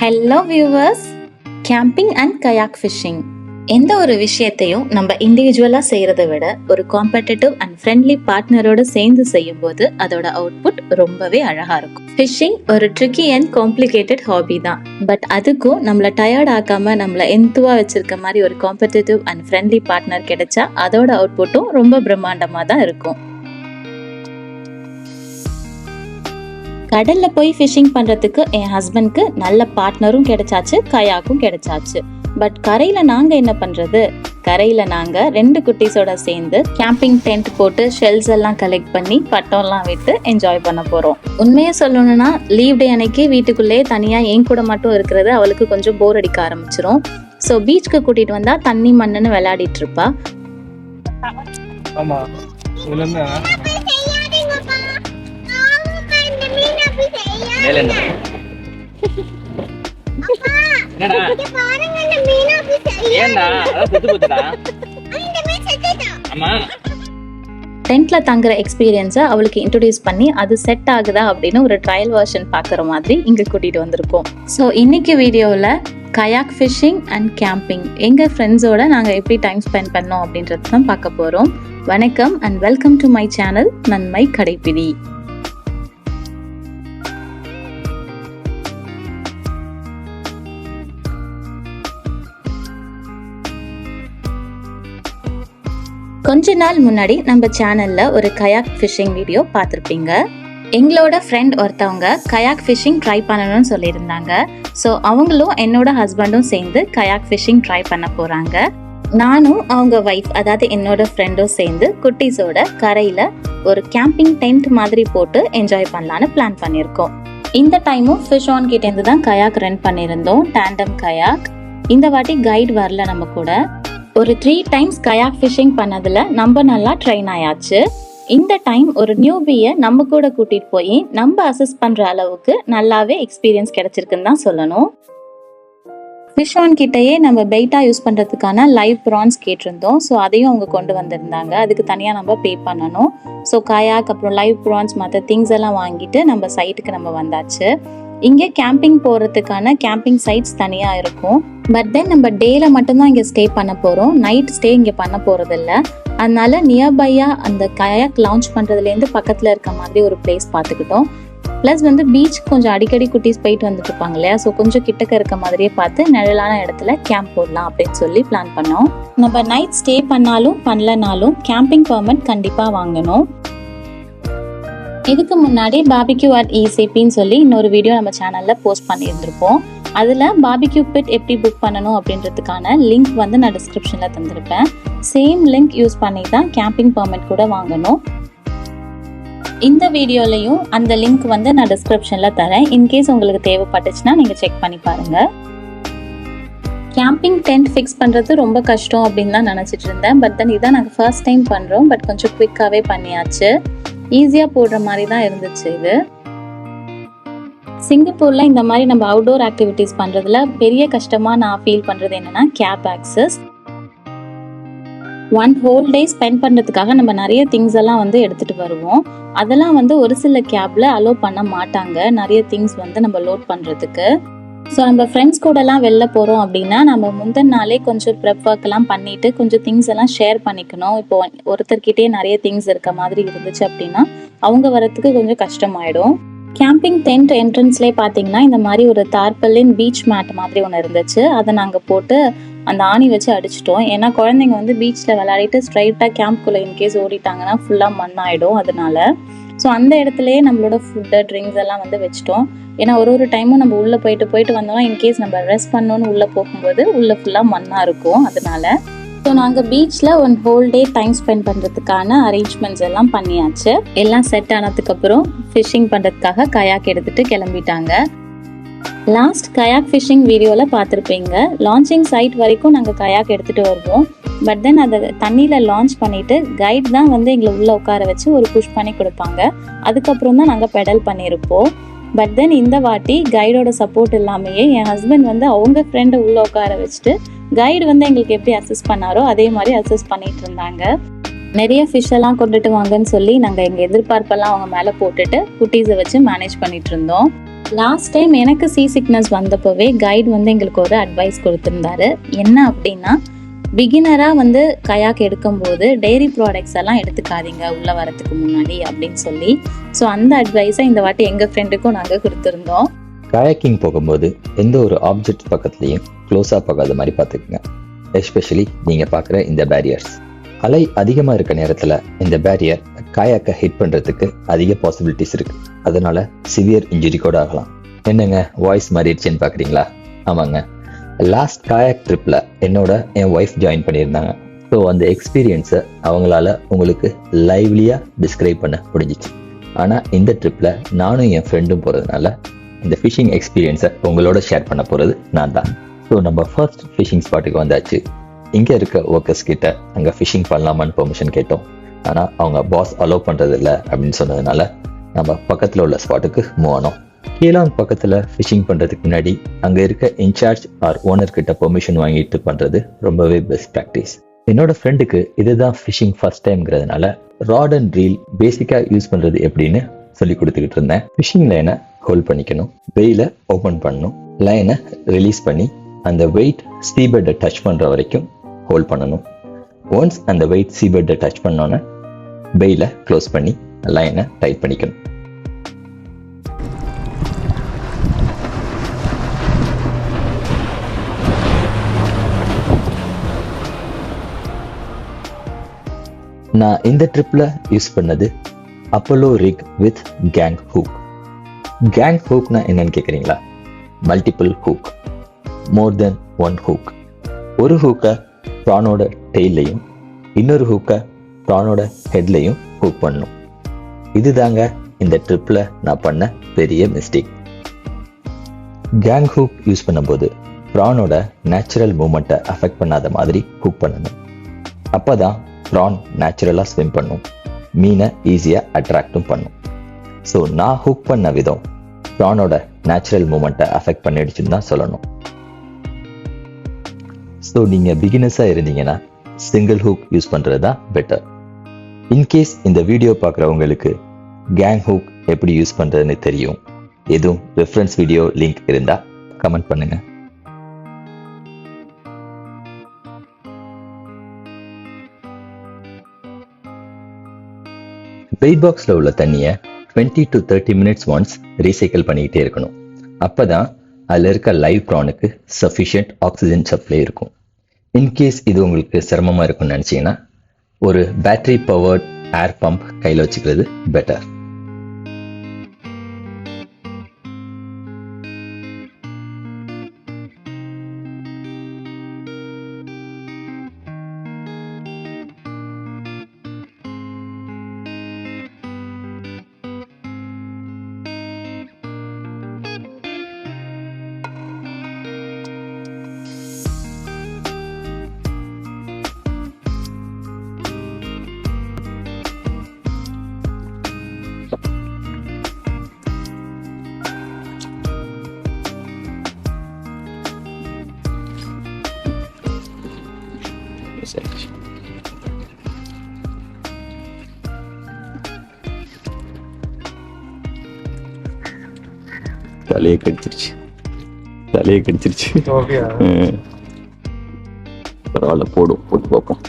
Hello viewers, camping and kayak fishing எந்த ஒரு விஷயத்தையும் நம்ம இண்டிவிஜுவலாக செய்கிறத விட ஒரு காம்படிட்டிவ் அண்ட் ஃப்ரெண்ட்லி பார்ட்னரோடு சேர்ந்து செய்யும்போது அதோட அவுட்புட் ரொம்பவே அழகாக இருக்கும். ஃபிஷிங் ஒரு ட்ரிக்கி அண்ட் காம்ப்ளிகேட்டட் ஹாபி தான். பட் அதுக்கும் நம்மளை டயர்ட் ஆக்காமல் நம்மளை எந்துவாக வச்சிருக்க மாதிரி ஒரு காம்படிட்டிவ் அண்ட் ஃப்ரெண்ட்லி பார்ட்னர் கிடைச்சா அதோட அவுட்புட்டும் ரொம்ப பிரம்மாண்டமாக தான் இருக்கும். கடல்ல போய் ஃபிஷிங் பண்றதுக்கு என் ஹஸ்பண்ட்க்கு நல்ல பார்ட்னரும் கிடைச்சாச்சு, கயாக்கும் கிடைச்சாச்சு. பட் கரையில நாங்க என்ன பண்றது? கரையில நாங்க 2 குட்டீஸோட சேர்ந்து கேம்பிங் டென்ட் போட்டு ஷெல்ஸ் எல்லாம் கலெக்ட் பண்ணி பட்டம்லாம் விட்டு என்ஜாய் பண்ண போறோம். உண்மையை சொல்லணும்னா லீவ் டே அன்னைக்கு வீட்டுக்குள்ளேயே தனியா என் கூட மட்டும் இருக்கிறது அவளுக்கு கொஞ்சம் போர் அடிக்க ஆரம்பிச்சிரும். ஸோ பீச்சுக்கு கூட்டிட்டு வந்தா தண்ணி மண்ணுன்னு விளையாடிட்டு இருப்பா. டென்ட்ல தங்குற எக்ஸ்பீரியன்ஸை அவளுக்கு இன்ட்ரோடியூஸ் பண்ணி அது செட் ஆகுதா அப்படின்னு ஒரு ட்ரையல் வெர்ஷன் பார்க்குற மாதிரி இங்கே கூட்டிட்டு வந்திருக்கோம். ஸோ இன்னைக்கு வீடியோவில் கயாக் ஃபிஷிங் அண்ட் கேம்பிங் எங்கள் ஃப்ரெண்ட்ஸோட நாங்கள் எப்படி டைம் ஸ்பெண்ட் பண்ணோம் அப்படின்றது தான் பார்க்க போகிறோம். வணக்கம் and welcome to my channel நன்மை கடைப்பிடி. கொஞ்ச நாள் முன்னாடி நம்ம சேனல்ல ஒரு கயாக் ஃபிஷிங் வீடியோ பார்த்துருப்பீங்க. எங்களோட ஃப்ரெண்ட் ஒருத்தவங்க கயாக் ஃபிஷிங் ட்ரை பண்ணணும்னு சொல்லியிருந்தாங்க. ஸோ அவங்களும் என்னோட ஹஸ்பண்டும் சேர்ந்து கயாக் ஃபிஷிங் ட்ரை பண்ண போறாங்க. நானும் அவங்க ஒய்ஃப், அதாவது என்னோட ஃப்ரெண்டும் சேர்ந்து குட்டீஸோட கரையில ஒரு கேம்பிங் டென்ட் மாதிரி போட்டு என்ஜாய் பண்ணலான்னு பிளான் பண்ணியிருக்கோம். இந்த டைமும் ஃபிஷ் ஆன் கிட்டேருந்து தான் கயாக் ரெண்ட் பண்ணியிருந்தோம், டேண்டம் கயாக். இந்த வாட்டி கைட் வரல நம்ம கூட. ஒரு 3 டைம்ஸ் கயாக் ஃபிஷிங் பண்ணதுல நம்ம நல்லா ட்ரெயின் ஆயாச்சு. இந்த டைம் ஒரு நியூபியை நம்ம கூட கூட்டிட்டு போய் நம்ம அசஸ் பண்ற அளவுக்கு நல்லாவே எக்ஸ்பீரியன்ஸ் கிடைச்சிருக்குன்னு தான் சொல்லணும். ஃபிஷ் ஆன் கிட்டேயே நம்ம பெய்ட்டா யூஸ் பண்றதுக்கான லைவ் ப்ரான்ஸ் கேட்டிருந்தோம். ஸோ அதையும் அவங்க கொண்டு வந்திருந்தாங்க. அதுக்கு தனியாக நம்ம பே பண்ணணும். ஸோ கயாக் அப்புறம் லைவ் ப்ரான்ஸ் மற்ற திங்ஸ் எல்லாம் வாங்கிட்டு நம்ம சைட்டுக்கு நம்ம வந்தாச்சு. இங்கே கேம்பிங் போகிறதுக்கான கேம்பிங் சைட்ஸ் தனியாக இருக்கும். பட் தென் நம்ம டேல மட்டும்தான் இங்கே ஸ்டே பண்ண போகிறோம், நைட் ஸ்டே இங்கே பண்ண போகிறதில்ல. அதனால நியர்பையாக அந்த கயாக் லான்ச் பண்ணுறதுலேருந்து பக்கத்தில் இருக்க மாதிரி ஒரு பிளேஸ் பார்த்துக்கிட்டோம். ப்ளஸ் பீச் கொஞ்சம் அடிக்கடி குட்டீஸ் போயிட்டு வந்துட்டு இருப்பாங்க இல்லையா, ஸோ கொஞ்சம் கிட்டக்க இருக்க மாதிரியே பார்த்து நிழலான இடத்துல கேம்ப் போடலாம் அப்படின்னு சொல்லி பிளான் பண்ணோம். நம்ம நைட் ஸ்டே பண்ணாலும் பண்ணலனாலும் கேம்பிங் பெர்மிட் கண்டிப்பாக வாங்கணும். இதுக்கு முன்னாடி பார்பிக்யூ அட் ECPன்னு சொல்லி இன்னொரு வீடியோ நம்ம சேனலில் போஸ்ட் பண்ணியிருந்திருப்போம். அதில் பார்பிக்யூ பிட் எப்படி புக் பண்ணணும் அப்படின்றதுக்கான லிங்க் நான் டிஸ்கிரிப்ஷனில் தந்திருப்பேன். சேம் லிங்க் யூஸ் பண்ணி தான் கேம்பிங் பெர்மிட் கூட வாங்கணும். இந்த வீடியோலையும் அந்த லிங்க் நான் டிஸ்கிரிப்ஷனில் தரேன். இன்கேஸ் உங்களுக்கு தேவைப்பட்டுச்சுன்னா நீங்கள் செக் பண்ணி பாருங்கள். கேம்பிங் டென்ட் ஃபிக்ஸ் பண்ணுறது ரொம்ப கஷ்டம் அப்படின்னு தான் நினச்சிட்டு இருந்தேன். பட் தென் இதான் நாங்கள் ஃபர்ஸ்ட் டைம் பண்ணுறோம். பட் கொஞ்சம் குவிக்காகவே பண்ணியாச்சு. ஈஸியாக போடுற மாதிரி தான் இருந்துச்சு இது. சிங்கப்பூரில் இந்த மாதிரி நம்ம அவுட்டோர் ஆக்டிவிட்டீஸ் பண்ணுறதுல பெரிய கஷ்டமாக நான் ஃபீல் பண்ணுறது என்னென்னா cape access. 1 whole day spend பண்ணுறதுக்காக நம்ம நிறைய திங்ஸ் எல்லாம் எடுத்துகிட்டு வருவோம். அதெல்லாம் ஒரு சில கேப்பில் அலோவ் பண்ண மாட்டாங்க, நிறைய திங்ஸ் நம்ம லோட் பண்ணுறதுக்கு. ஸோ நம்ம ஃப்ரெண்ட்ஸ் கூடலாம் வெளில போகிறோம் அப்படின்னா நம்ம முந்தின நாளே கொஞ்சம் ப்ரெப் ஒர்க்லாம் பண்ணிவிட்டு கொஞ்சம் திங்ஸ் எல்லாம் ஷேர் பண்ணிக்கணும். இப்போ ஒருத்தர்கிட்டே நிறைய திங்ஸ் இருக்க மாதிரி இருந்துச்சு அப்படின்னா அவங்க வரத்துக்கு கொஞ்சம் கஷ்டமாயிடும். கேம்பிங் டென்ட் என்ட்ரன்ஸ்லேயே பார்த்தீங்கன்னா இந்த மாதிரி ஒரு தார்பலின் பீச் மேட் மாதிரி ஒன்று இருந்துச்சு. அதை நாங்கள் போட்டு அந்த ஆணி வச்சு அடிச்சிட்டோம். ஏன்னா குழந்தைங்க பீச்சில் விளையாடிட்டு ஸ்ட்ரைட்டாக கேம்ப்குள்ளே இன்கேஸ் ஓடிட்டாங்கன்னா ஃபுல்லாக மண்ணாயிடும். அதனால ஸோ அந்த இடத்துலையே நம்மளோட ஃபுட்டு ட்ரிங்க்ஸ் எல்லாம் வச்சுட்டோம். ஏன்னா ஒரு டைமும் நம்ம உள்ளே போயிட்டு வந்தோம்னா இன்கேஸ் நம்ம ரெஸ்ட் பண்ணோன்னு உள்ளே போகும்போது உள்ளே ஃபுல்லாக மண்ணாக இருக்கும். அதனால ஸோ நாங்கள் பீச்சில் 1 whole day டைம் ஸ்பெண்ட் பண்ணுறதுக்கான அரேஞ்ச்மெண்ட்ஸ் எல்லாம் பண்ணியாச்சு. எல்லாம் செட் ஆனதுக்கப்புறம் ஃபிஷிங் பண்ணுறதுக்காக கயாக் எடுத்துகிட்டு கிளம்பிட்டாங்க. லாஸ்ட் கயாக் ஃபிஷிங் வீடியோவில் பார்த்துருப்பீங்க. லான்ச்சிங் சைட் வரைக்கும் நாங்கள் கயாக் எடுத்துகிட்டு வருவோம். பட் தென் அதை தண்ணியில் லான்ச் பண்ணிவிட்டு கைட் தான் எங்களை உள்ளே உட்கார வச்சு ஒரு புஷ் பண்ணி கொடுப்பாங்க. அதுக்கப்புறம் தான் நாங்கள் பெடல் பண்ணியிருப்போம். பட் தென் இந்த வாட்டி கைடோட சப்போர்ட் இல்லாமையே என் ஹஸ்பண்ட் அவங்க ஃப்ரெண்டை உள்ளே உட்கார வச்சுட்டு கைடு எங்களுக்கு எப்படி அசஸ் பண்ணாரோ அதே மாதிரி அசஸ் பண்ணிட்டு இருந்தாங்க. நிறைய ஃபிஷ் எல்லாம் கொண்டுட்டு வாங்கன்னு சொல்லி நாங்கள் எங்கள் எதிர்பார்ப்பெல்லாம் அவங்க மேலே போட்டுட்டு குட்டீஸை வச்சு மேனேஜ் பண்ணிட்டு இருந்தோம். லாஸ்ட் டைம் எனக்கு சீ சிக்னஸ் வந்தப்போவே கைடு வந்து எங்களுக்கு ஒரு அட்வைஸ் கொடுத்துருந்தாரு. என்ன அப்படின்னா, பிகினராக வந்து கயாக் எடுக்கும்போது டெய்ரி ப்ராடக்ட்ஸ் எல்லாம் எடுத்துக்காதீங்க உள்ளே வரத்துக்கு முன்னாடி அப்படின்னு சொல்லி. ஸோ அந்த அட்வைஸை இந்த வாட்டி எங்கள் ஃப்ரெண்டுக்கும் நாங்கள் கொடுத்துருந்தோம். கயாக்கிங் போகும்போது எந்த ஒரு ஆப்ஜெக்ட் பக்கத்துலையும் க்ளோஸாக போகாத மாதிரி பார்த்துக்குங்க. எஸ்பெஷலி நீங்கள் பார்க்குற இந்த பேரியர்ஸ். அலை அதிகமாக இருக்க நேரத்தில் இந்த பேரியர் கயாக்கை ஹிட் பண்ணுறதுக்கு அதிக பாசிபிலிட்டிஸ் இருக்குது. அதனால சிவியர் இன்ஜுரி கூட ஆகலாம். என்னங்க வாய்ஸ் மாறிடுச்சுன்னு பார்க்குறீங்களா? ஆமாங்க, லாஸ்ட் கயாக் ட்ரிப்பில் என் ஒய்ஃப் ஜாயின் பண்ணியிருந்தாங்க. ஸோ அந்த எக்ஸ்பீரியன்ஸை அவங்களால உங்களுக்கு லைவ்லியாக டிஸ்கிரைப் பண்ண முடிஞ்சிச்சு. ஆனால் இந்த ட்ரிப்பில் நானும் என் ஃப்ரெண்டும் போகிறதுனால இந்த ஃபிஷிங் எக்ஸ்பீரியன்ஸை உங்களோட ஷேர் பண்ண போகிறது நான் தான். ஸோ நம்ம ஃபர்ஸ்ட் ஃபிஷிங் ஸ்பாட்டுக்கு வந்தாச்சு. இங்கே இருக்க ஒர்க்கர்ஸ் கிட்ட அங்கே ஃபிஷிங் பண்ணலாமான்னு பெர்மிஷன் கேட்டோம். ஆனால் அவங்க பாஸ் அலோவ் பண்ணுறது இல்லை அப்படின்னு சொன்னதுனால நம்ம பக்கத்தில் உள்ள ஸ்பாட்டுக்கு மூவ் ஆனோம். கீழாங் பக்கத்தில் ஃபிஷிங் பண்ணுறதுக்கு முன்னாடி அங்கே இருக்க இன்சார்ஜ் ஆர் ஓனர் கிட்ட பெர்மிஷன் வாங்கிட்டு பண்ணுறது ரொம்பவே பெஸ்ட் ப்ராக்டிஸ். என்னோட ஃப்ரெண்டுக்கு இதுதான் ஃபிஷிங் ஃபர்ஸ்ட் டைம்ங்கிறதுனால ராட் அண்ட் ரீல் பேசிக்காக யூஸ் பண்ணுறது எப்படின்னு சொல்லி கொடுத்துக்கிட்டு இருந்தேன். ஃபிஷிங் லைனை ஹோல்ட் பண்ணிக்கணும், வெயில ஓப்பன் பண்ணணும், லைனை ரிலீஸ் பண்ணி அந்த வெயிட் சீபெட்டை டச் பண்ணுற வரைக்கும் ஹோல்ட் பண்ணணும். ஒன்ஸ் அந்த வெயிட் சீபெட்டை டச் பண்ணோன்னே வெயில க்ளோஸ் பண்ணி லைனை டைட் பண்ணிக்கணும். நான் இந்த ட்ரிப்ல யூஸ் பண்ணது Apollo rig with gang hook. Gang ஹூக்னா என்னன்னு கேட்குறீங்களா? Multiple hook, more than one hook. ஒரு ஹூக்கை ப்ரானோட டெய்லையும் இன்னொரு ஹூக்கை ப்ரானோட ஹெட்லையும் ஹூக் பண்ணணும். இதுதாங்க இந்த ட்ரிப்ல நான் பண்ண பெரிய மிஸ்டேக். கேங் ஹூக் யூஸ் பண்ணும்போது ப்ரானோட நேச்சுரல் மூமெண்ட்டை அஃபெக்ட் பண்ணாத மாதிரி ஹூக் பண்ணணும். அப்போதான் ப்ரான் நேச்சுரலாக ஸ்விம் பண்ணும், மீனை ஈஸியாக அட்ராக்டும் பண்ணும். ஸோ நான் ஹூக் பண்ண விதம் ப்ரானோட நேச்சுரல் மூமெண்ட்டை அஃபெக்ட் பண்ணிடுச்சுன்னு தான் சொல்லணும். ஸோ நீங்கள் பிகினர்ஸாக இருந்தீங்கன்னா சிங்கிள் ஹூக் யூஸ் பண்ணுறது தான் பெட்டர். இன்கேஸ் இந்த வீடியோ பார்க்குறவங்களுக்கு கேங் ஹூக் எப்படி யூஸ் பண்ணுறதுன்னு தெரியும், எதுவும் ரெஃபரன்ஸ் வீடியோ லிங்க் இருந்தால் கமெண்ட் பண்ணுங்க. வெயிட் பாக்ஸில் உள்ள தண்ணியை 20 to 30 minutes ஒன்ஸ் ரீசைக்கிள் பண்ணிக்கிட்டே இருக்கணும். அப்போ தான் அதில் இருக்க லைவ் ப்ரானுக்கு சஃபிஷியன்ட் ஆக்சிஜன் சப்ளை இருக்கும். இன்கேஸ் இது உங்களுக்கு சிரமமாக இருக்கும்னு நினச்சிங்கன்னா ஒரு பேட்டரி பவர்ட் ஏர் பம்ப் கையில் வச்சுக்கிறது பெட்டர். தலையை கடிச்சிருச்சு. பரவாயில்ல, போட்டு பார்ப்போம்.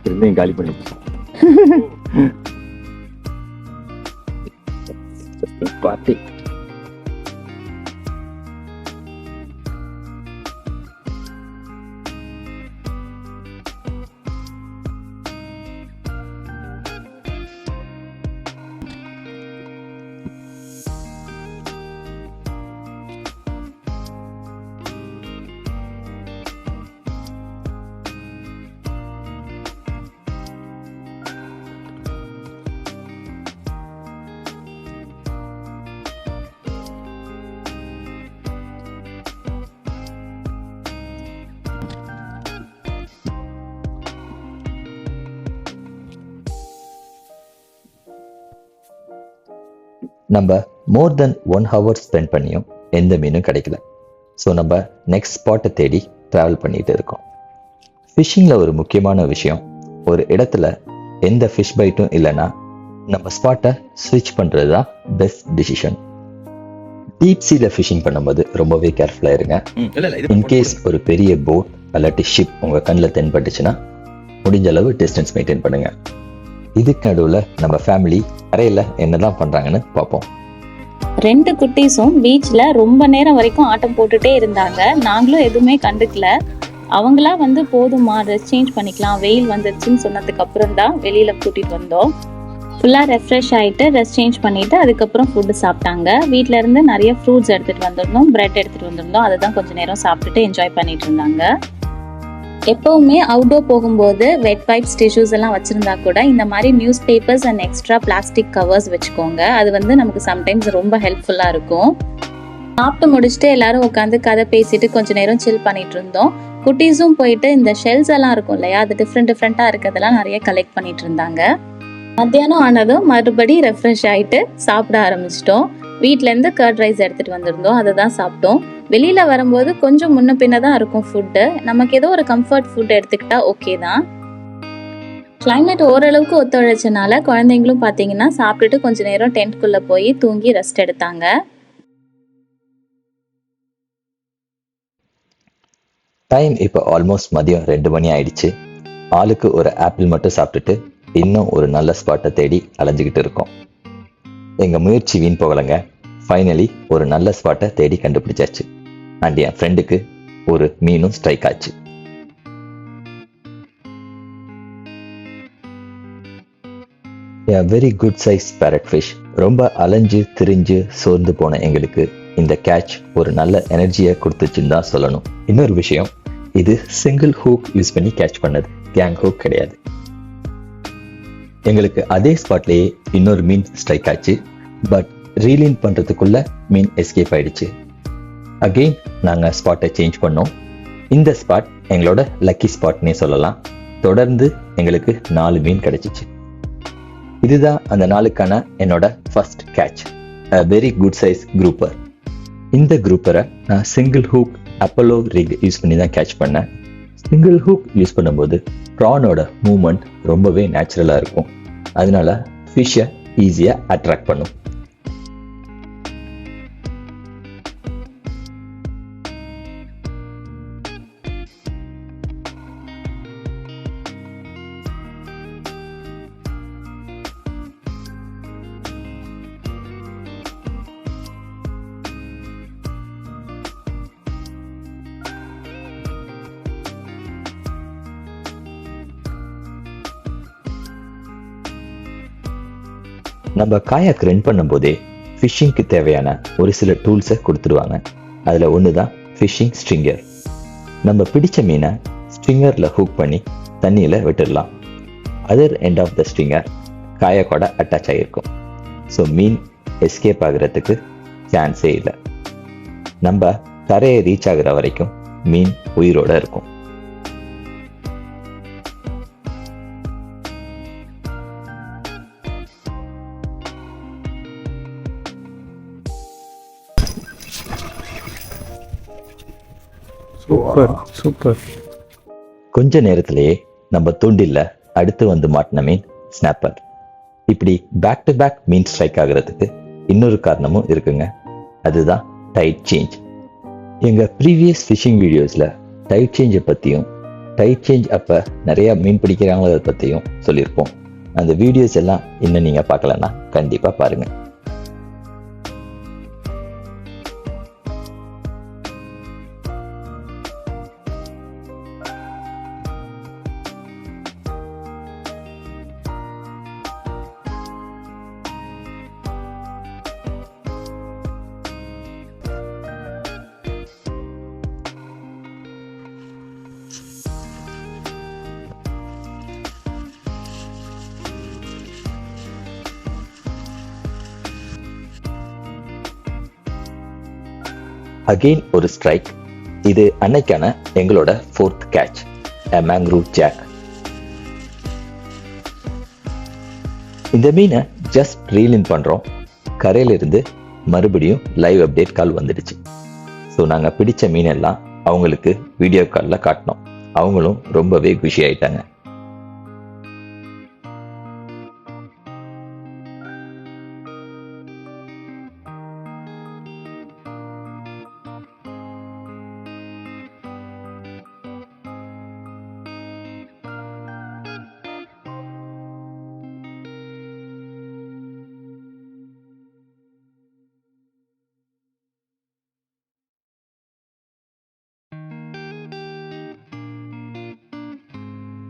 இருந்தையும் காலி பண்ணிடுச்சு. பார்ட்டி நம்ம மோர் தென் 1 hour ஸ்பெண்ட் பண்ணியும் எந்த மீனும் கிடைக்கல. ஸோ நம்ம நெக்ஸ்ட் ஸ்பாட்டை தேடி ட்ராவல் பண்ணிட்டு இருக்கோம். ஃபிஷ்ஷிங்கில் ஒரு முக்கியமான விஷயம், ஒரு இடத்துல எந்த ஃபிஷ் பைட்டும் இல்லைன்னா நம்ம ஸ்பாட்டை ஸ்விட்ச் பண்ணுறது தான் பெஸ்ட் டிசிஷன். டீப் சீல ஃபிஷிங் பண்ணும்போது ரொம்பவே கேர்ஃபுல்லாக இருங்க. இன்கேஸ் ஒரு பெரிய போட் அல்லாட்டி ஷிப் உங்கள் கண்ணில் தென்பட்டுச்சுன்னா முடிஞ்ச அளவு டிஸ்டன்ஸ் மெயின்டைன் பண்ணுங்க. இதுக்கு நடுவில் நம்ம ஃபேமிலி கரையில் என்னதான் பண்ணுறாங்கன்னு பார்ப்போம். 2 குட்டீஸும் பீச்சில் ரொம்ப நேரம் வரைக்கும் ஆட்டம் போட்டுட்டே இருந்தாங்க. நாங்களும் எதுவுமே கண்டுக்கல. அவங்களா வந்து போதுமா ட்ரெஸ் சேஞ்ச் பண்ணிக்கலாம், வெயில் வந்துருச்சுன்னு சொன்னதுக்கு அப்புறம் தான் வெளியில் கூட்டிகிட்டு வந்தோம். ஃபுல்லாக ரெஃப்ரெஷ் ஆகிட்டு ட்ரெஸ் சேஞ்ச் பண்ணிவிட்டு அதுக்கப்புறம் ஃபுட்டு சாப்பிட்டாங்க. வீட்டில் இருந்து நிறைய ஃப்ரூட்ஸ் எடுத்துகிட்டு வந்திருந்தோம், பிரெட் எடுத்துகிட்டு வந்திருந்தோம். அதை தான் கொஞ்சம் நேரம் சாப்பிட்டுட்டு என்ஜாய் பண்ணிட்டு இருந்தாங்க. எப்போவுமே அவுட்டோர் போகும்போது வெட் வைப்ஸ், டிஷ்யூஸ் எல்லாம் வச்சுருந்தா கூட இந்த மாதிரி news papers and extra plastic covers வச்சுக்கோங்க. அது வந்து நமக்கு சம்டைம்ஸ் ரொம்ப ஹெல்ப்ஃபுல்லாக இருக்கும். சாப்பிட்டு முடிச்சுட்டு எல்லாரும் உட்காந்து கதை பேசிட்டு கொஞ்சம் நேரம் சில் பண்ணிட்டு இருந்தோம். குட்டீஸும் போயிட்டு இந்த ஷெல்ஸ் எல்லாம் இருக்கும் இல்லையா, அது டிஃப்ரெண்ட்டாக இருக்கிறதெல்லாம் நிறைய கலெக்ட் பண்ணிட்டு இருந்தாங்க. மத்தியானம் ஆனதும் மறுபடி ரெஃப்ரெஷ் ஆகிட்டு சாப்பிட ஆரம்பிச்சிட்டோம். வீட்டிலேருந்து கர்ட் ரைஸ் எடுத்துகிட்டு வந்திருந்தோம், அதை தான் சாப்பிட்டோம். வெளியில் வரும்போது கொஞ்சம் முன்ன பின்ன தான் இருக்கும் ஃபுட்டு. நமக்கு ஏதோ ஒரு கம்ஃபர்ட் ஃபுட் எடுத்துக்கிட்டா ஓகே தான். கிளைமேட் ஓரளவுக்கு ஒத்துழைச்சனால குழந்தைங்களும் பார்த்தீங்கன்னா சாப்பிட்டுட்டு கொஞ்ச நேரம் டென்ட்குள்ளே போய் தூங்கி ரெஸ்ட் எடுத்தாங்க. டைம் இப்போ ஆல்மோஸ்ட் மதியம் 2 மணி ஆயிடுச்சு. ஆளுக்கு ஒரு ஆப்பிள் மட்டும் சாப்பிட்டுட்டு இன்னும் ஒரு நல்ல ஸ்பாட்டை தேடி அலைஞ்சிக்கிட்டு இருக்கோம். எங்கள் முயற்சி வீண் போகலைங்க. ஃபைனலி ஒரு நல்ல ஸ்பாட்டை தேடி கண்டுபிடிச்சாச்சு. அண்ட் என் ஃப்ரெண்டுக்கு ஒரு மீனும் ஸ்ட்ரைக் ஆச்சு. Very good size farad fish. ரொம்ப அலைஞ்சு திரிஞ்சு சோர்ந்து போன எங்களுக்கு இந்த கேட்ச் ஒரு நல்ல எனர்ஜியை கொடுத்துச்சுன்னு தான் சொல்லணும். இன்னொரு விஷயம், இது சிங்கிள் ஹூக் யூஸ் பண்ணி கேட்ச் பண்ணது, கேங் ஹூக் கிடையாது. எங்களுக்கு அதே ஸ்பாட்லேயே இன்னொரு மீன் ஸ்ட்ரைக் ஆச்சு. பட் ரீலின் பண்ணுறதுக்குள்ள மீன் எஸ்கேப் ஆயிடுச்சு. அகெயின் நாங்கள் ஸ்பாட்டை சேஞ்ச் பண்ணோம். இந்த ஸ்பாட் எங்களோட லக்கி ஸ்பாட்னே சொல்லலாம். தொடர்ந்து எங்களுக்கு 4 மீன் கிடைச்சிச்சு. இதுதான் அந்த நாளுக்கான என்னோட first catch, a very good size grouper. இந்த குரூப்பரை நான் single hook Apollo rig use பண்ணி தான் கேட்ச் பண்ணேன். சிங்கிள் ஹூக் யூஸ் பண்ணும்போது ப்ரானோட மூவ்மெண்ட் ரொம்பவே நேச்சுரலாக இருக்கும். அதனால ஃபிஷ்ஷை ஈஸியாக அட்ராக்ட் பண்ணும். நம்ம காயாக் ரெண்ட் பண்ணும்போதே ஃபிஷ்ஷிங்க்கு தேவையான ஒரு சில டூல்ஸை கொடுத்துருவாங்க. அதில் ஒன்று தான் ஃபிஷ்ஷிங் ஸ்ட்ரிங்கர். நம்ம பிடிச்ச மீனை ஸ்ட்ரிங்கரில் ஹூக் பண்ணி தண்ணியில் விட்டுடலாம். Other end of the stringer காயாக்கோட அட்டாச் ஆகிருக்கும். ஸோ மீன் எஸ்கேப் ஆகிறதுக்கு சான்ஸே இல்லை. நம்ம தரையை ரீச் ஆகிற வரைக்கும் மீன் உயிரோட இருக்கும். சூப்பர். கொஞ்ச நேரத்திலேயே நம்ம தூண்டில்ல அடுத்து வந்து மாட்டின மீன் ஸ்னாப்பர். இப்படி பேக் டு பேக் மீன் ஸ்ட்ரைக் ஆகுறதுக்கு இன்னொரு காரணமும் இருக்குங்க. அதுதான் டைட் சேஞ்ச். எங்க ப்ரீவியஸ் ஃபிஷிங் வீடியோஸ்ல டைட் சேஞ்சை பத்தியும் டைட் சேஞ்ச் அப்ப நிறைய மீன் பிடிக்கிறாங்களத பத்தியும் சொல்லியிருப்போம். அந்த வீடியோஸ் எல்லாம் இன்னும் நீங்க பார்க்கலன்னா கண்டிப்பா பாருங்க. அகெயின் ஒரு ஸ்ட்ரைக். இது அன்னைக்கான எங்களோட 4th catch, a mangrove jack. இந்த மீனை ஜஸ்ட் ரீல் இன் பண்றோம். கரையிலிருந்து மறுபடியும் லைவ் அப்டேட் கால் வந்துடுச்சு. ஸோ நாங்கள் பிடிச்ச மீனெல்லாம் அவங்களுக்கு வீடியோ காலில் காட்டினோம். அவங்களும் ரொம்பவே குஷி ஆயிட்டாங்க.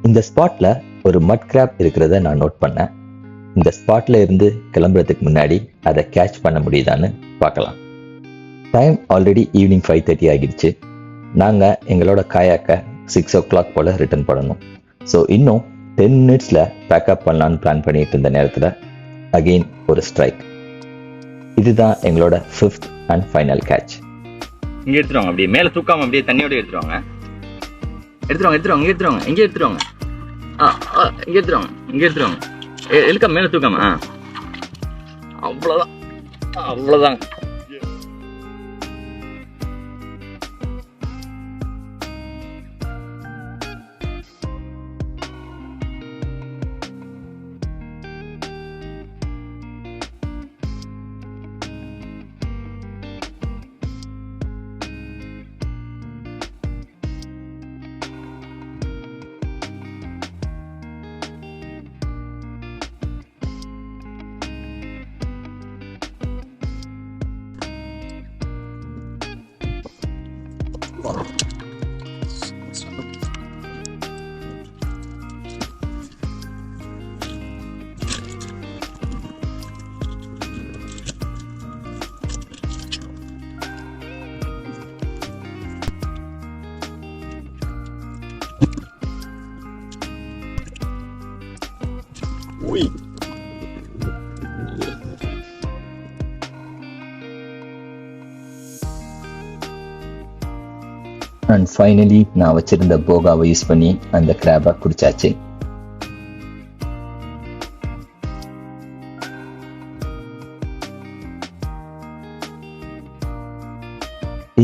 இந்த ஸ்பாட்ல ஒரு மட் கிராப் இருக்கிறத நான் நோட் பண்ணேன். இந்த ஸ்பாட்ல இருந்து கிளம்புறதுக்கு முன்னாடி அதை கேட்ச் பண்ண முடியுதான்னு பார்க்கலாம். டைம் ஆல்ரெடி ஈவினிங் 5:30 ஆகிடுச்சு. நாங்கள் எங்களோட காயாக்க 6 o'clock போல ரிட்டர்ன் பண்ணணும். ஸோ இன்னும் 10 minutesல பேக்கப் பண்ணலான்னு பிளான் பண்ணிட்டு இருந்த நேரத்தில் அகெயின் ஒரு ஸ்ட்ரைக். இதுதான் எங்களோட 5th and final கேட்ச். இங்கே எடுத்துருவாங்க, அப்படியே மேலே தூக்காம அப்படியே தண்ணியோட எடுத்துருவாங்க. எடுத்துருவாங்க இங்கே எடுத்துருவாங்க. இங்கே எடுத்துருவாங்க. எதுக்கா மேலே தூக்காம? அவ்வளோதான். அண்ட் ஃபைனலி நான் வச்சிருந்த போகாவை யூஸ் பண்ணி அந்த கிராபை பிடிச்சாச்சு.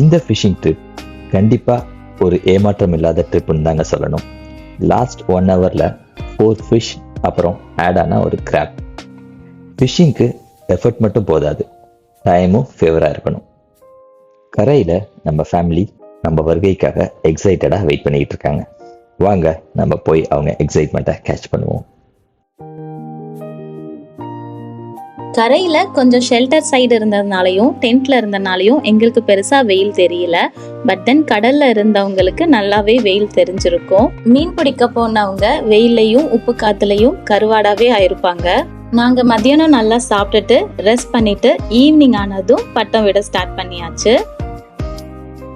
இந்த ஃபிஷிங் ட்ரிப் கண்டிப்பா ஒரு ஏமாற்றம் இல்லாத ட்ரிப்னு தாங்க சொல்லணும். லாஸ்ட் 1 hourல 4 ஃபிஷ், அப்புறம் ஆட் ஆன ஒரு கிராப். ஃபிஷிங்க்கு எஃபர்ட் மட்டும் போதாது, டைமும் ஃபேவராக இருக்கணும். கரையில் நம்ம ஃபேமிலி நம்ம வருகைக்காக எக்ஸைட்டடாக வெயிட் பண்ணிட்டு இருக்காங்க. வாங்க நம்ம போய் அவங்க எக்ஸைட்மெண்ட்டை கேட்ச் பண்ணுவோம். கரையில கொஞ்சம் ஷெல்டர் சைடு இருந்ததுனாலையும் டென்ட்ல இருந்தனாலையும் எங்களுக்கு பெருசா வெயில் தெரியல. பட் தென் கடல்ல இருந்தவங்களுக்கு நல்லாவே வெயில் தெரிஞ்சிருக்கும். மீன் பிடிக்க போனவங்க வெயிலையும் உப்பு காத்துலையும் கருவாடாவே ஆயிருப்பாங்க. நாங்க மதியானம் நல்லா சாப்பிட்டுட்டு ரெஸ்ட் பண்ணிட்டு ஈவினிங் ஆனதும் பட்டம் விட ஸ்டார்ட் பண்ணியாச்சு.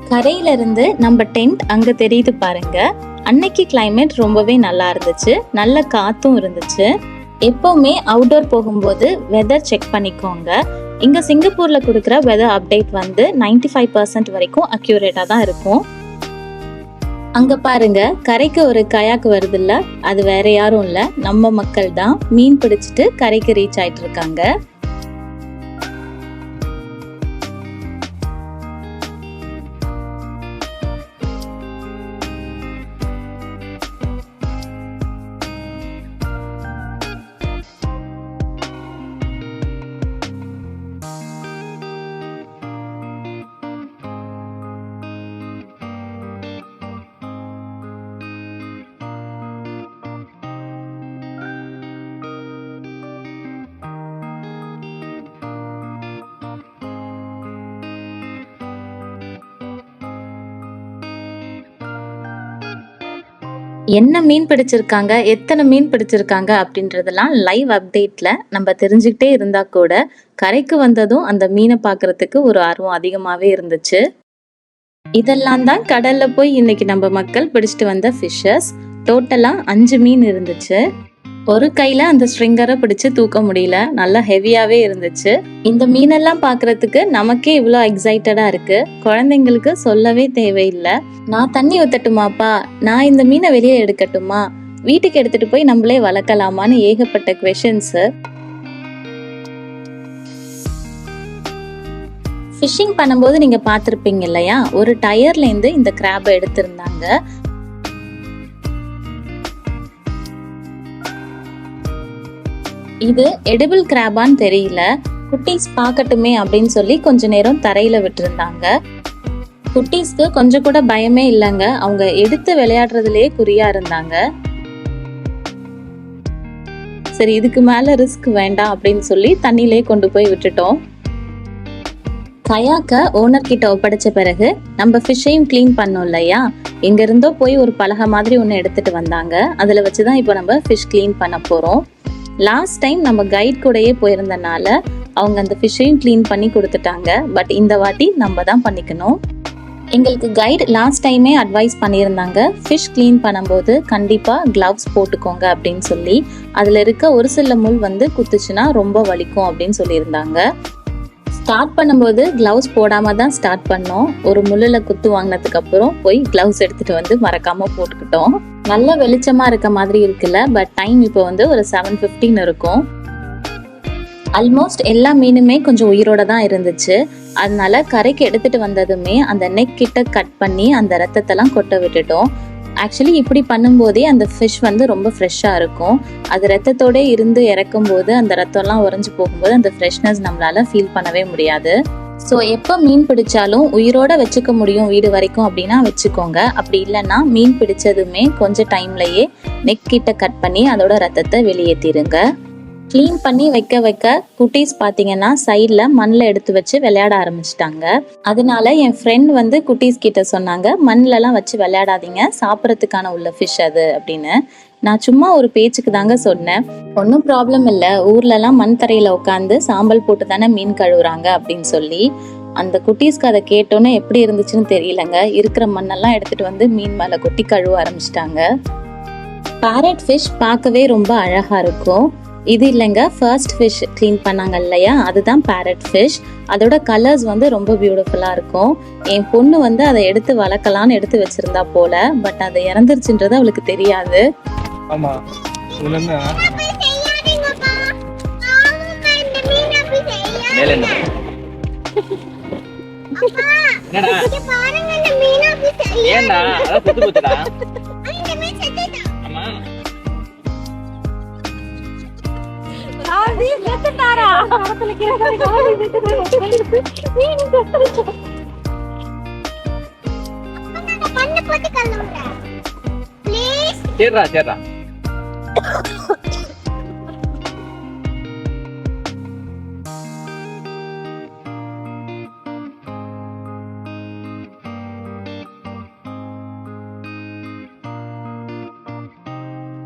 கரையில இருந்து நம்ம டென்ட் அங்க தெரியுது பாருங்க. அன்னைக்கு கிளைமேட் ரொம்பவே நல்லா இருந்துச்சு, நல்ல காத்தும் இருந்துச்சு. எப்பவுமே அவுட்டோர் போகும்போது வெதர் செக் பண்ணிக்கோங்க. இங்க சிங்கப்பூர்ல கொடுக்குற வெதர் அப்டேட் வந்து 95% வரைக்கும் அக்யூரேட்டா தான் இருக்கும். அங்க பாருங்க, கரைக்கு ஒரு கயாக் வருது இல்ல, அது வேற யாரும் இல்ல, நம்ம மக்கள் தான் மீன் பிடிச்சிட்டு கரைக்கு ரீச் ஆயிட்டு இருக்காங்க. என்ன மீன் பிடிச்சிருக்காங்க, எத்தனை மீன் பிடிச்சிருக்காங்க அப்படின்றதெல்லாம் லைவ் அப்டேட்ல நம்ம தெரிஞ்சுக்கிட்டே இருந்தா கூட கரைக்கு வந்ததும் அந்த மீனை பார்க்கறதுக்கு ஒரு ஆர்வம் அதிகமாவே இருந்துச்சு. இதெல்லாம் தான் கடல்ல போய் இன்னைக்கு நம்ம மக்கள் பிடிச்சிட்டு வந்த ஃபிஷஸ். டோட்டலா 5 மீன் இருந்துச்சு. ஒரு கையில அந்த ஸ்ட்ரிங்கரை பிடிச்சு தூக்க முடியல, நல்லா ஹெவியாவே இருந்துச்சு. இந்த மீனெல்லாம் பாக்குறதுக்கு நமக்கே இவ்வளோ எக்ஸைட்டடா இருக்கு, குழந்தைங்களுக்கு சொல்லவே தேவையில்லை. நான் தண்ணி ஊத்தட்டுமாப்பா, நான் இந்த மீனை வெளியே எடுக்கட்டுமா, வீட்டுக்கு எடுத்துட்டு போய் நம்மளே வளர்க்கலாமான்னு ஏகப்பட்ட குவெஷன்ஸ். ஃபிஷிங் பண்ணும்போது நீங்க பார்த்திருப்பீங்க இல்லையா, ஒரு டயர்ல இருந்து இந்த கிராபை எடுத்திருந்தாங்க. இது எடிபிள் கிராபான்னு தெரியல, குட்டீஸ் பார்க்கட்டுமே அப்படின்னு சொல்லி கொஞ்ச நேரம் தரையில விட்டுருந்தாங்க. குட்டீஸ்க்கு கொஞ்சம் கூட பயமே இல்லைங்க, அவங்க எடுத்து விளையாடுறதுலயே குறியா இருந்தாங்க. சரி, இதுக்கு மேல ரிஸ்க் வேண்டாம் அப்படின்னு சொல்லி தண்ணிலே கொண்டு போய் விட்டுட்டோம். கயாக்க ஓனர் கிட்ட ஒப்படைச்ச பிறகு நம்ம ஃபிஷ்ஷையும் கிளீன் பண்ணோம் இல்லையா, எங்க இருந்தோ போய் ஒரு பலகை மாதிரி ஒன்று எடுத்துட்டு வந்தாங்க. அதுல வச்சுதான் இப்போ நம்ம ஃபிஷ் கிளீன் பண்ண போறோம். லாஸ்ட் டைம் நம்ம கைட் கூடயே போயிருந்தனால அவங்க அந்த ஃபிஷ்ஷையும் கிளீன் பண்ணி கொடுத்துட்டாங்க. பட் இந்த வாட்டி நம்ம தான் பண்ணிக்கணும். எங்களுக்கு கைட் லாஸ்ட் டைமே அட்வைஸ் பண்ணியிருந்தாங்க, ஃபிஷ் கிளீன் பண்ணும்போது கண்டிப்பா கிளவ்ஸ் போட்டுக்கோங்க அப்படின்னு சொல்லி. அதுல இருக்க ஒரு சில முள் வந்து குத்துச்சுன்னா ரொம்ப வலிக்கும் அப்படின்னு சொல்லியிருந்தாங்க. ஸ்டார்ட் பண்ணும்போது கிளவுஸ் போடாம தான் ஸ்டார்ட் பண்ணோம். ஒரு முள்ளுல குத்து வாங்கினதுக்கு அப்புறம் போய் கிளவுஸ் எடுத்துட்டு வந்து மறக்காம போட்டுக்கிட்டோம். நல்ல வெளிச்சமா இருக்க மாதிரி இருக்குல்ல, பட் டைம் இப்போ வந்து ஒரு 7:15 இருக்கும். ஆல்மோஸ்ட் எல்லா மீனுமே கொஞ்சம் உயிரோட தான் இருந்துச்சு. அதனால கரைக்கு எடுத்துட்டு வந்ததுமே அந்த நெக் கிட்ட கட் பண்ணி அந்த ரத்தத்தெல்லாம் கொட்ட விட்டுட்டோம். ஆக்சுவலி இப்படி பண்ணும்போதே அந்த ஃபிஷ் வந்து ரொம்ப ஃப்ரெஷ்ஷாக இருக்கும். அது ரத்தத்தோட இருந்து இறக்கும் போது அந்த ரத்தம்லாம் உறைஞ்சு போகும்போது அந்த ஃப்ரெஷ்னஸ் நம்மளால ஃபீல் பண்ணவே முடியாது. ஸோ எப்போ மீன் பிடிச்சாலும் உயிரோட வச்சுக்க முடியும் வீடு வரைக்கும் அப்படின்னா வச்சுக்கோங்க. அப்படி இல்லைன்னா மீன் பிடிச்சதுமே கொஞ்சம் டைம்லயே நெக் கிட்ட கட் பண்ணி அதோட ரத்தத்தை வெளியேற்றிடுங்க. க்ளீன் பண்ணி வைக்க வைக்க குட்டீஸ் பார்த்தீங்கன்னா சைடில் மண்ணில் எடுத்து வச்சு விளையாட ஆரம்பிச்சிட்டாங்க. அதனால என் ஃப்ரெண்ட் வந்து குட்டீஸ் கிட்ட சொன்னாங்க, மண்ணிலலாம் வச்சு விளையாடாதீங்க, சாப்பிட்றதுக்கான உள்ள ஃபிஷ் அது அப்படின்னு. நான் சும்மா ஒரு பேச்சுக்கு தாங்க சொன்னேன். ஒன்றும் ப்ராப்ளம் இல்லை, ஊர்லலாம் மண் தரையில் உட்காந்து சாம்பல் போட்டு தானே மீன் கழுவுறாங்க அப்படின்னு சொல்லி. அந்த குட்டீஸ்க்கு அதை கேட்டோன்னே எப்படி இருந்துச்சுன்னு தெரியலங்க. இருக்கிற மண்ணெல்லாம் எடுத்துட்டு வந்து மீன் மேலே கொட்டி கழுவ ஆரம்பிச்சிட்டாங்க. பேரட் ஃபிஷ் பார்க்கவே ரொம்ப அழகா இருக்கும். இது இல்லைங்க, ஃபர்ஸ்ட் ஃபிஷ் க்ளீன் பண்ணாங்க இல்லையா, அதுதான் பேரட் ஃபிஷ். அதோட கலர்ஸ் வந்து ரொம்ப பியூட்டிஃபுல்லாக இருக்கும். என் பொண்ணு வந்து அதை எடுத்து வளர்க்கலான்னு எடுத்து வச்சிருந்தா போல, பட் அதை இறந்துருச்சுன்றது அவளுக்கு தெரியாது. சரிடா.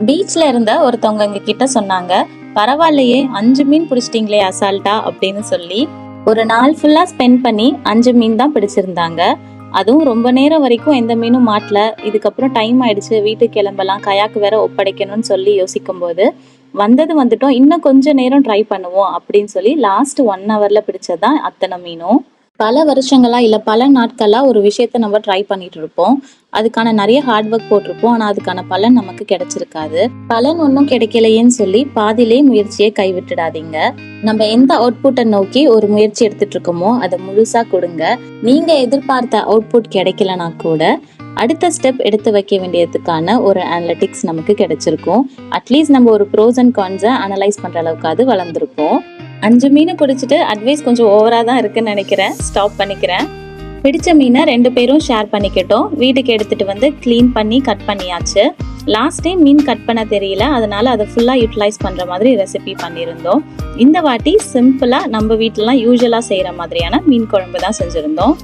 பீச்ல இருந்த ஒருத்தவங்க எங்க கிட்ட சொன்னாங்க, பரவாயில்லையே 5 மீன் பிடிச்சிட்டீங்களே அசால்ட்டா அப்படின்னு சொல்லி. ஒரு நாள் ஃபுல்லா ஸ்பெண்ட் பண்ணி 5 மீன் தான் பிடிச்சிருந்தாங்க. அதுவும் ரொம்ப நேரம் வரைக்கும் எந்த மீனும் மாட்டல. இதுக்கப்புறம் டைம் ஆயிடுச்சு, வீட்டுக்கு கிளம்பலாம், கயாக்கு வேற ஒப்படைக்கணும்னு சொல்லி யோசிக்கும் போது வந்துட்டோம், இன்னும் கொஞ்ச நேரம் ட்ரை பண்ணுவோம் அப்படின்னு சொல்லி லாஸ்ட் 1 ஹவர்ல பிடிச்சதான் அத்தனை மீனும். பல வருஷங்களா இல்ல பல நாட்களா ஒரு விஷயத்த நம்ம ட்ரை பண்ணிட்டு இருப்போம். அதுக்கான நிறைய ஹார்ட் ஒர்க் போட்டிருப்போம். ஆனா அதுக்கான பலன் நமக்கு கிடைச்சிருக்காது. பலன் ஒன்றும் கிடைக்கலையேன்னு சொல்லி பாதியிலே முயற்சியை கைவிட்டுடாதீங்க. நம்ம எந்த அவுட்புட்டை நோக்கி ஒரு முயற்சி எடுத்துட்டு இருக்கோமோ அதை முழுசா கொடுங்க. நீங்க எதிர்பார்த்த அவுட்புட் கிடைக்கலனா கூட அடுத்த ஸ்டெப் எடுத்து வைக்க வேண்டியதுக்கான ஒரு அனலிட்டிக்ஸ் நமக்கு கிடைச்சிருக்கும். அட்லீஸ்ட் நம்ம ஒரு ப்ரோஸ் அண்ட் கான்ஸை அனலைஸ் பண்ற அளவுக்காவது வளர்ந்துருப்போம். 5 மீனை பிடிச்சிட்டு அட்வைஸ் கொஞ்சம் ஓவரா தான் இருக்குன்னு நினைக்கிறேன். ஸ்டாப் பண்ணிக்கிறேன். பிடிச்ச மீனை 2 பேரும் ஷேர் பண்ணிக்கிட்டோம். வீட்டுக்கு எடுத்துட்டு வந்து கிளீன் பண்ணி கட் பண்ணியாச்சு. லாஸ்ட் டைம் மீன் கட் பண்ண தெரியல, அதனால அதை ஃபுல்லா யூட்டிலைஸ் பண்ற மாதிரி ரெசிபி பண்ணியிருந்தோம். இந்த வாட்டி சிம்பிளா நம்ம வீட்டுலலாம் யூஸ்வலா செய்யற மாதிரியான மீன் குழம்பு தான் செஞ்சிருந்தோம்.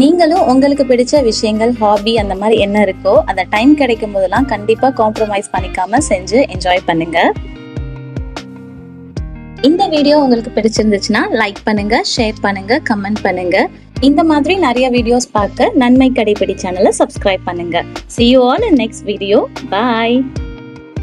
நீங்களும் உங்களுக்கு பிடிச்ச விஷயங்கள், ஹாபி அந்த மாதிரி என்ன இருக்கோ அந்த டைம் கிடைக்கும் போதெல்லாம் கண்டிப்பா காம்ப்ரமைஸ் பண்ணிக்காம செஞ்சு என்ஜாய் பண்ணுங்க. இந்த வீடியோ உங்களுக்கு பிடிச்சிருந்துச்சுன்னா லைக் பண்ணுங்க, ஷேர் பண்ணுங்க, கமெண்ட் பண்ணுங்க. இந்த மாதிரி நிறைய வீடியோஸ் பார்க்க நன்மை கடைப்பிடி சேனலை சப்ஸ்கிரைப் பண்ணுங்க. See you all in next video. Bye.